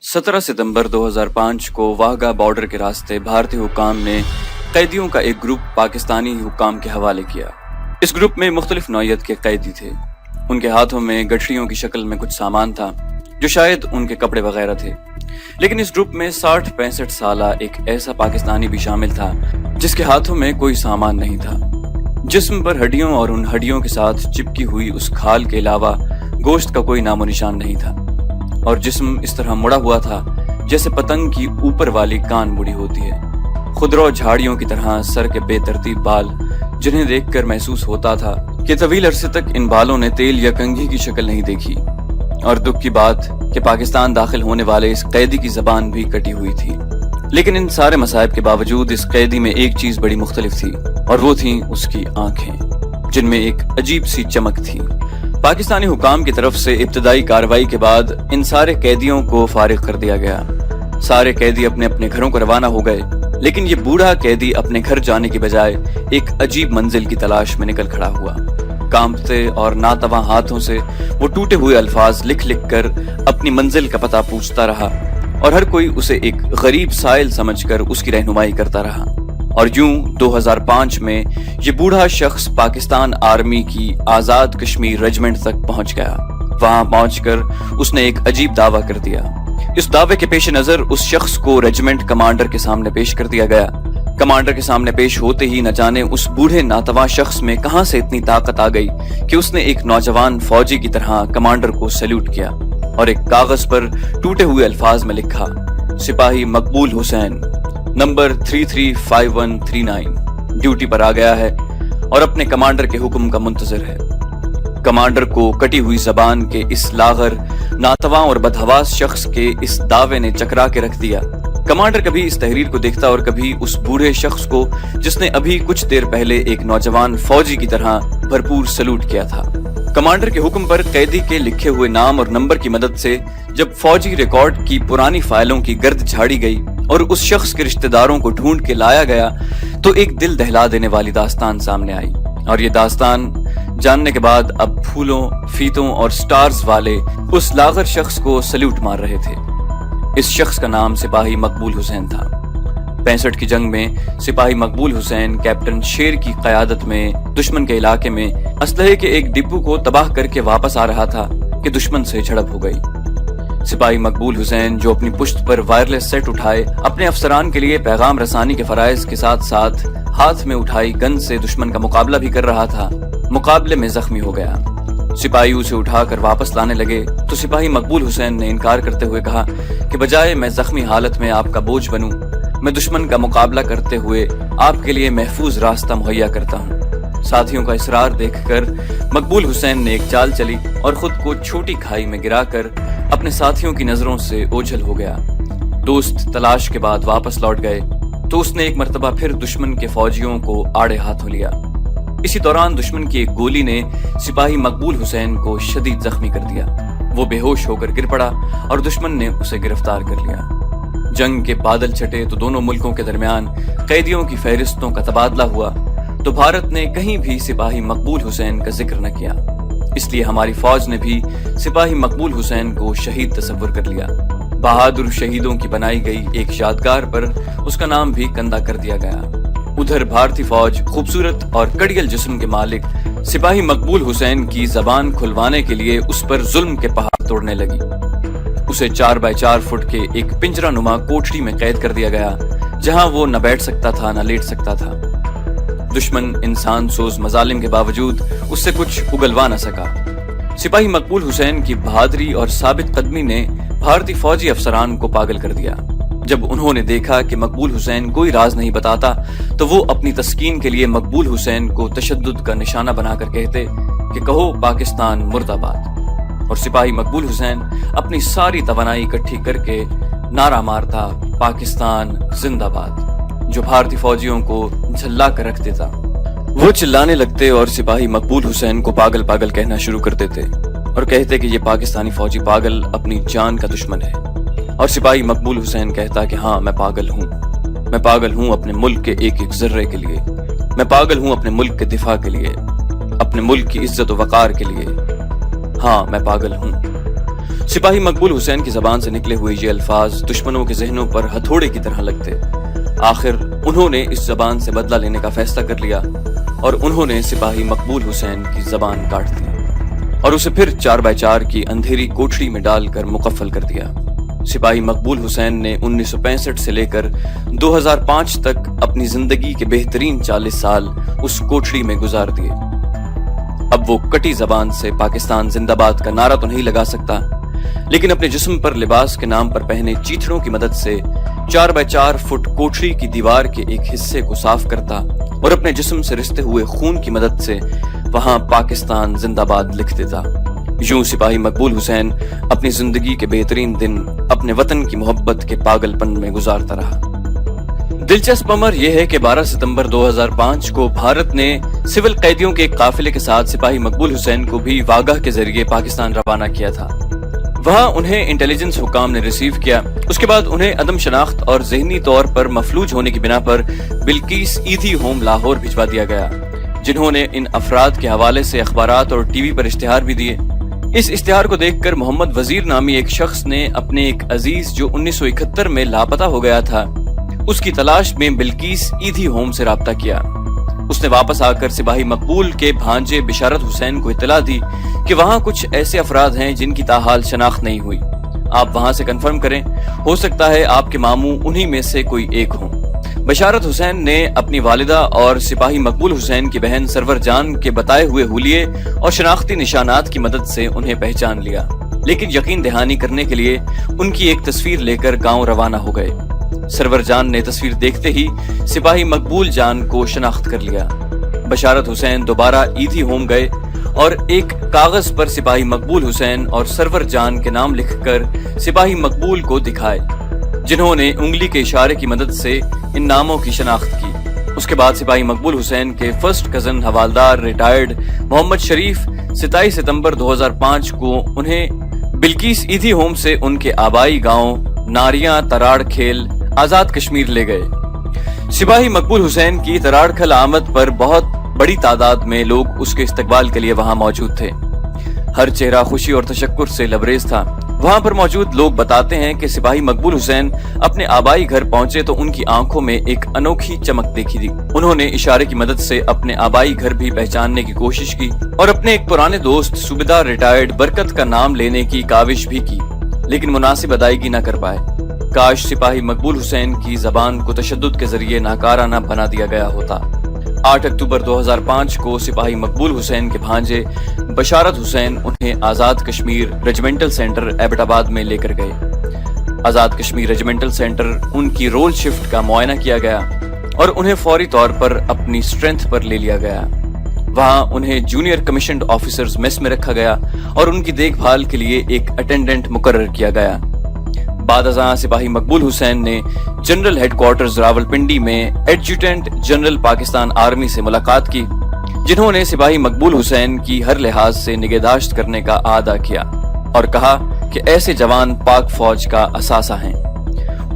17 सितंबर 2005 को वाहगा बॉर्डर के रास्ते भारतीय हुक्काम ने कैदियों का एक ग्रुप पाकिस्तानी हुक्काम के हवाले किया। इस ग्रुप में मुख्तलिफ नौइयत के कैदी थे। उनके हाथों में गठरियों की शक्ल में कुछ सामान था जो शायद उनके कपड़े वगैरह थे। लेकिन इस ग्रुप में 60-65 साला एक ऐसा पाकिस्तानी भी शामिल था जिसके हाथों में कोई सामान नहीं था। जिस्म पर हड्डियों और उन हड्डियों के साथ चिपकी हुई उस खाल के अलावा गोश्त का कोई नामो निशान नहीं था, और जिस्म इस तरह मुड़ा हुआ था जैसे पतंग की ऊपर वाली कान मुड़ी होती है। खुदरो झाड़ियों की तरह सर के बेतरतीब बाल, जिन्हें देखकर महसूस होता था कि तवील अरसे तक इन बालों ने तेल या कंघी की शक्ल नहीं देखी। और दुख की बात कि पाकिस्तान दाखिल होने वाले इस कैदी की जबान भी कटी हुई थी। लेकिन इन सारे मसाइब के बावजूद इस कैदी में एक चीज बड़ी मुख्तलिफ थी, और वो थी उसकी आंखें, जिनमें एक अजीब सी चमक थी। पाकिस्तानी हुकाम की तरफ से इब्तदाई कार्रवाई के बाद इन सारे कैदियों को फारिग कर दिया गया। सारे कैदी अपने अपने घरों को रवाना हो गए, लेकिन ये बूढ़ा कैदी अपने घर जाने की बजाय एक अजीब मंजिल की तलाश में निकल खड़ा हुआ। कांपते और नातवा हाथों से वो टूटे हुए अल्फाज लिख लिख कर अपनी मंजिल का पता पूछता रहा, और हर कोई उसे एक गरीब साइल समझकर उसकी रहनुमाई करता रहा। और यूं 2005 में ये बूढ़ा शख्स पाकिस्तान आर्मी की आजाद कश्मीर रेजिमेंट तक पहुंच गया। वहां पहुंचकर उसने एक अजीब दावा कर दिया। इस दावे के पेश नजर उस शख्स को रेजिमेंट कमांडर के सामने पेश कर दिया गया। कमांडर के सामने पेश होते ही न जाने उस बूढ़े नातवा शख्स में कहां से इतनी ताकत आ गई कि उसने एक नौजवान फौजी की तरह कमांडर को सैल्यूट किया और एक कागज पर टूटे हुए अल्फाज में लिखा, सिपाही मकबूल हुसैन, नंबर 335139, ड्यूटी पर आ गया है और अपने कमांडर के हुक्म का मुंतजर है। कमांडर को कटी हुई जबान के इस लागर, नातवा और बदहवास शख्स के इस दावे ने चकरा के रख दिया। कमांडर कभी इस तहरीर को देखता और कभी उस बूढ़े शख्स को जिसने अभी कुछ देर पहले एक नौजवान फौजी की तरह भरपूर सैल्यूट किया था। कमांडर के हुक्म पर कैदी के लिखे हुए नाम और नंबर की मदद से जब फौजी रिकॉर्ड की पुरानी फाइलों की गर्द झाड़ी गई और उस शख्स के रिश्तेदारों को ढूंढ के लाया गया, तो एक दिल दहला देने वाली दास्तान सामने आई। और ये दास्तान जानने के बाद अब फूलों, फीतों और स्टार्स वाले उस लागर शख्स को सैल्यूट मार रहे थे। इस शख्स का नाम सिपाही मकबूल हुसैन था। 65 की जंग में सिपाही मकबूल हुसैन कैप्टन शेर की क़यादत में दुश्मन के इलाके में असलहे के एक डिपो को तबाह करके वापस आ रहा था कि दुश्मन से झड़प हो गई। सिपाही मकबूल हुसैन, जो अपनी पुश्त पर वायरलेस सेट उठाए अपने अफसरान के लिए पैगाम रसानी के फराइज के साथ साथ हाथ में उठाई गन से दुश्मन का मुकाबला भी कर रहा था, मुकाबले में जख्मी हो गया। सिपाही उसे उठाकर वापस लाने लगे तो सिपाही मकबूल हुसैन ने इनकार करते हुए कहा कि बजाय मैं जख्मी हालत में आपका बोझ बनूं, मैं दुश्मन का मुकाबला करते हुए आपके लिए महफूज रास्ता मुहैया करता हूं। साथियों का इसरार देखकर मकबूल हुसैन ने एक चाल चली और खुद को छोटी खाई में गिराकर अपने साथियों की नजरों से ओझल हो गया। दोस्त तलाश के बाद वापस लौट गए तो उसने एक मर्तबा फिर दुश्मन के फौजियों को आड़े हाथों लिया। इसी दौरान दुश्मन की एक गोली ने सिपाही मकबूल हुसैन को शदीद जख्मी कर दिया। वो बेहोश होकर गिर पड़ा और दुश्मन ने उसे गिरफ्तार कर लिया। जंग के बादल छटे तो दोनों मुल्कों के दरमियान कैदियों की फहरिस्तों का तबादला हुआ, तो भारत ने कहीं भी सिपाही मकबूल हुसैन का जिक्र न किया। इसलिए हमारी फौज ने भी सिपाही मकबूल हुसैन को शहीद तस्वर कर लिया। बहादुर शहीदों की बनाई गई एक यादगार पर उसका नाम भी कंधा कर दिया गया। उधर भारतीय फौज खूबसूरत और कड़ियल जिस्म के मालिक सिपाही मकबूल हुसैन की जबान खुलवाने के लिए उस पर जुल्म के पहाड़ तोड़ने लगी। उसे 4x4 फुट के एक पिंजरा नुमा कोठरी में कैद कर दिया गया, जहां वो न बैठ सकता था न लेट सकता था। दुश्मन इंसान सोज मजालिम के बावजूद उससे कुछ उगलवा न सका। सिपाही मकबूल हुसैन की बहादुरी और साबित कदमी ने भारतीय फौजी अफसरान को पागल कर दिया। जब उन्होंने देखा कि मकबूल हुसैन कोई राज नहीं बताता, तो वो अपनी तस्कीन के लिए मकबूल हुसैन को तशद्दुद का निशाना बनाकर कहते कि कहो पाकिस्तान मुर्दाबाद। और सिपाही मकबूल हुसैन अपनी सारी तवानाई इकट्ठी करके नारा मारता, पाकिस्तान जिंदाबाद, जो भारतीय फौजियों को झल्ला कर रख देता। वो चिल्लाने लगते और सिपाही मकबूल हुसैन को पागल पागल कहना शुरू कर देते और कहते कि ये पाकिस्तानी फौजी पागल अपनी जान का दुश्मन है। और सिपाही मकबूल हुसैन कहता कि हाँ, मैं पागल हूँ अपने मुल्क के एक एक जर्रे के लिए, मैं पागल हूँ अपने मुल्क के दिफा के लिए, अपने मुल्क की इज्जत और वकार के लिए, हाँ मैं पागल हूँ। सिपाही मकबूल हुसैन की जबान से निकले हुए ये अल्फाज दुश्मनों के जहनों पर हथौड़े की तरह लगते। आखिर उन्होंने इस जबान से बदला लेने का फैसला कर लिया और उन्होंने सिपाही मकबूल हुसैन की जबान काट दी और उसे फिर 4x4 की अंधेरी कोठरी में डालकर मुकफ्फल कर दिया। सिपाही मकबूल हुसैन ने 1965 से लेकर 2005 तक अपनी जिंदगी के बेहतरीन 40 साल उस कोठरी में गुजार दिए। अब वो कटी जबान से पाकिस्तान जिंदाबाद का नारा तो नहीं लगा सकता, लेकिन अपने जिस्म पर लिबास के नाम पर पहने चीथड़ों की मदद से 4x4 फुट कोठरी की दीवार के एक हिस्से को साफ करता और अपने जिस्म से रिश्ते हुए खून की मदद से वहां पाकिस्तान जिंदाबाद लिख देता। यूं सिपाही मकबूल हुसैन अपनी जिंदगी के बेहतरीन दिन अपने वतन की मोहब्बत के पागलपन में गुजारता रहा। दिलचस्प अमर यह है कि 12 सितंबर 2005 को भारत ने सिविल कैदियों के एक काफिले के साथ सिपाही मकबूल हुसैन को भी वागह के जरिए पाकिस्तान रवाना किया था। वहां उन्हें इंटेलिजेंस हुकाम ने रिसीव किया। उसके बाद उन्हें अदम शनाख्त और ज़हनी तौर पर मफलूज होने की बिना पर बिल्किस ईदी होम लाहौर भिजवा दिया गया, जिन्होंने इन अफराद के हवाले से अखबारात और टीवी पर इश्तिहार भी दिए। इस इश्तिहार को देखकर मोहम्मद वजीर नामी एक शख्स ने अपने एक अजीज जो 1971 में लापता हो गया था, उसकी तलाश में बिल्किस ईदी होम से राब्ता किया। उसने वापस आकर सिपाही मकबूल के भांजे बिशारत हुसैन को इत्तला दी कि वहां कुछ ऐसे अफराद हैं जिनकी ताहाल शनाख्त नहीं हुई, आप वहां से कंफर्म करें, हो सकता है आपके मामू उन्हीं में से कोई एक हो। बिशारत हुसैन ने अपनी वालिदा और सिपाही मकबूल हुसैन की बहन सरवर जान के बताए हुए हुलिये और शनाख्ती निशानात की मदद से उन्हें पहचान लिया, लेकिन यकीन दहानी करने के लिए उनकी एक तस्वीर लेकर गांव रवाना हो गए। सरवर जान ने तस्वीर देखते ही सिपाही मकबूल जान को शनाख्त कर लिया। बशारत हुसैन दोबारा ईदी होम गए और एक कागज पर सिपाही मकबूल हुसैन और सरवर जान के नाम लिखकर सिपाही मकबूल को दिखाए, जिन्होंने उंगली के इशारे की मदद से इन नामों की शनाख्त की। उसके बाद सिपाही मकबूल हुसैन के फर्स्ट कजन हवालदार रिटायर्ड मोहम्मद शरीफ 27 सितंबर 2005 को उन्हें बिल्किस ईदी होम से उनके आबाई गांव नारियां तराड़ खेल आजाद कश्मीर ले गए। सिपाही मकबूल हुसैन की तराड़खल आमद पर बहुत बड़ी तादाद में लोग उसके इस्तकबाल के लिए वहां मौजूद थे। हर चेहरा खुशी और तशक्कुर से लबरेज था। वहां पर मौजूद लोग बताते हैं कि सिपाही मकबूल हुसैन अपने आबाई घर पहुंचे तो उनकी आंखों में एक अनोखी चमक देखी थी। उन्होंने इशारे की मदद से अपने आबाई घर भी पहचानने की कोशिश की और अपने एक पुराने दोस्त सूबेदार रिटायर्ड बरकत का नाम लेने की काविश भी की, लेकिन मुनासिब अदायगी न कर पाए। काश सिपाही मकबूल हुसैन की जबान को तशद्दुद के जरिए नाकाराना बना दिया गया होता। 8 अक्टूबर 2005 को सिपाही मकबूल हुसैन के भांजे बशारत हुसैन उन्हें आजाद कश्मीर रेजिमेंटल सेंटर एबटाबाद में लेकर गए। आजाद कश्मीर रेजिमेंटल सेंटर उनकी रोल शिफ्ट का मुआयना किया गया और उन्हें फौरी तौर पर अपनी स्ट्रेंथ पर ले लिया गया। वहां उन्हें जूनियर कमीशन्ड ऑफिसर्स मेस में रखा गया और उनकी देखभाल के लिए एक अटेंडेंट मुकर्रर किया गया। बाद अज़ां सिपाही मकबूल हुसैन ने जनरल हेडक्वार्टर्स रावलपिंडी में एडजुटेंट जनरल पाकिस्तान आर्मी से मुलाकात की, जिन्होंने सिपाही मकबूल हुसैन की हर लिहाज से निगहदाश्त करने का आदा किया और कहा कि ऐसे जवान पाक फौज का असासा हैं।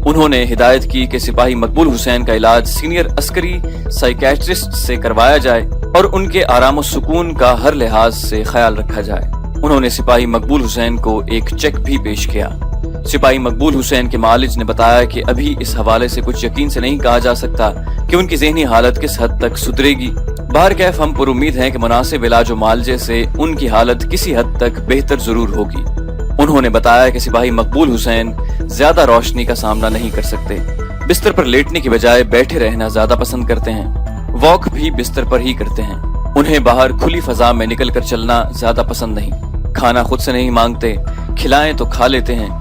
उन्होंने हिदायत की कि सिपाही मकबूल हुसैन का इलाज सीनियर अस्करी साइकियाट्रिस्ट से करवाया जाए और उनके आराम सुकून का हर लिहाज से ख्याल रखा जाए। उन्होंने सिपाही मकबूल हुसैन को एक चेक भी पेश किया। सिपाही मकबूल हुसैन के मालिज ने बताया कि अभी इस हवाले से कुछ यकीन से नहीं कहा जा सकता कि उनकी ज़हनी हालत किस हद तक सुधरेगी। बहरकैफ हम पर उम्मीद हैं कि मुनासिब इलाज व मालजे से उनकी हालत किसी हद तक बेहतर जरूर होगी। उन्होंने बताया कि सिपाही मकबूल हुसैन ज्यादा रोशनी का सामना नहीं कर सकते, बिस्तर पर लेटने की बजाय बैठे रहना ज्यादा पसंद करते हैं, वॉक भी बिस्तर पर ही करते हैं। उन्हें बाहर खुली फजा में निकल कर चलना ज्यादा पसंद नहीं, खाना खुद से नहीं मांगते, खिलाएं तो खा लेते हैं।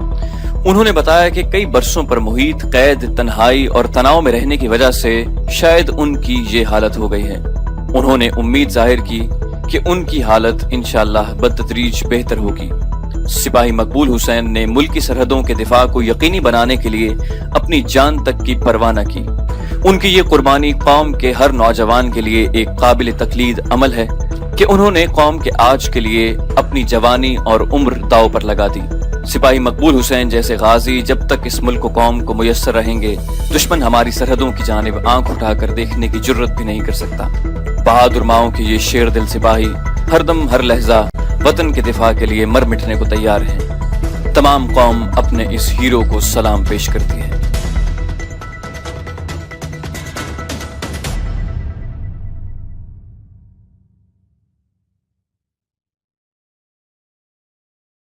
उन्होंने बताया कि कई बरसों पर मुहीत कैद, तन्हाई और तनाव में रहने की वजह से शायद उनकी ये हालत हो गई है। उन्होंने उम्मीद जाहिर की कि उनकी हालत इंशाअल्लाह बदतदरीज बेहतर होगी। सिपाही मकबूल हुसैन ने मुल्क की सरहदों के दिफा को यकीनी बनाने के लिए अपनी जान तक की परवाह न की। उनकी ये कुर्बानी कौम के हर नौजवान के लिए एक काबिल तकलीद अमल है कि उन्होंने कौम के आज के लिए अपनी जवानी और उम्र दाव पर लगा दी। सिपाही मकबूल हुसैन जैसे गाजी जब तक इस मुल्क कौम को मुयस्सर रहेंगे, दुश्मन हमारी सरहदों की जानिब आंख उठाकर देखने की जुर्रत भी नहीं कर सकता। बहादुर माओं के ये शेर दिल सिपाही हरदम हर लहजा वतन के दिफा के लिए मर मिटने को तैयार हैं। تمام قوم اپنے اس ہیرو کو سلام پیش کرتی ہے۔